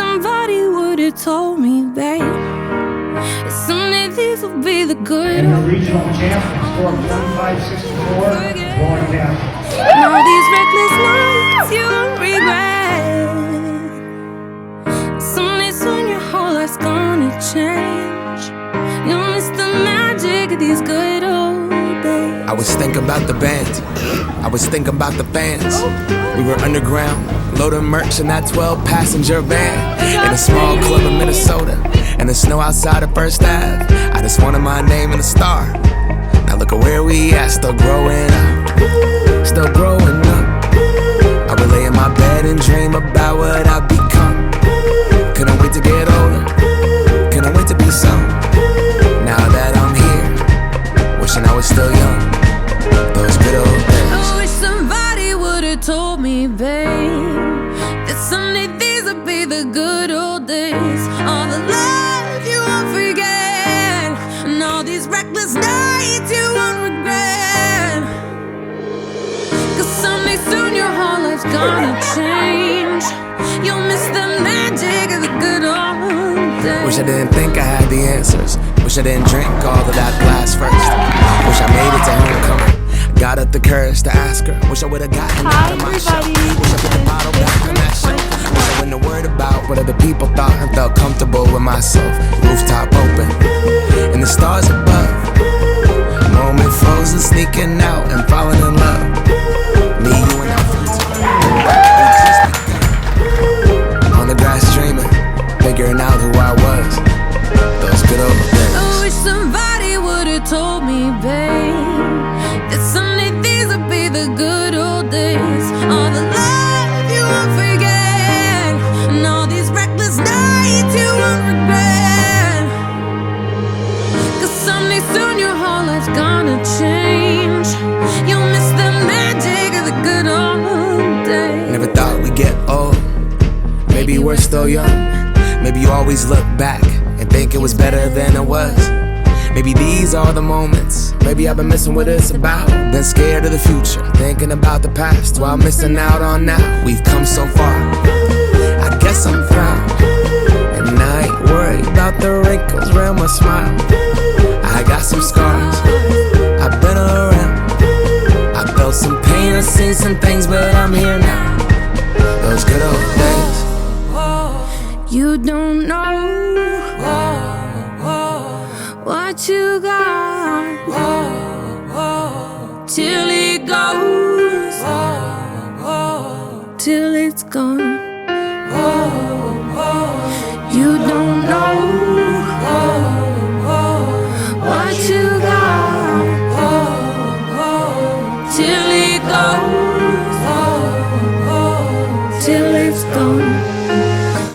somebody would've told me, babe, that someday these will be the good And the old regional champ, score 45-64, going down. and all these reckless nights you won't regret. Someday soon your whole life's gonna change. You'll miss the magic of these good old days. I was thinking about the band, I was thinking about the fans. We were underground, loading merch in that 12-passenger van, in a small club in Minnesota, and the snow outside of First Ave. I just wanted my name and a star. Now look at where we at, still growing up, still growing up. I would lay in my bed and dream about what I'd become. Couldn't wait to get older, couldn't wait to be some. Now that I'm here, wishing I was still young. Those good old days. I wish somebody would've told me, babe, that someday these would be the good old days. All the love you won't forget, and all these reckless nights you won't regret. Cause someday soon your whole life's gonna change. You'll miss the magic of the good old days. Wish I didn't think I had the answers. Wish I didn't drink all of that glass first. Wish I made it to homecoming. Got up the courage to ask her. Wish I would've gotten out of my shell. Wish I put the bottle back on that shelf. Wish I wouldn't have worried about what other people thought and felt comfortable with myself. Rooftop open, and the stars above. Moment frozen, sneaking out and falling in love. Me, you, and our future. On the grass dreaming, figuring out who I was. Those good old days. I wish somebody would've told me, babe, that someday these would be the good old days. All the love you won't forget, and all these reckless nights you won't regret. Cause someday soon your whole life's gonna change. You'll miss the magic of the good old days. Never thought we'd get old. Maybe we're still young. Maybe you always look back and think it was better than it was. Maybe these are the moments. Maybe I've been missing what it's about. Been scared of the future, thinking about the past while missing out on now. We've come so far, I guess I'm proud. And I ain't worried about the wrinkles around my smile. I got some scars, I've been around. I felt some pain, I've seen some things, but I'm here now. Those good old days. You don't know what you got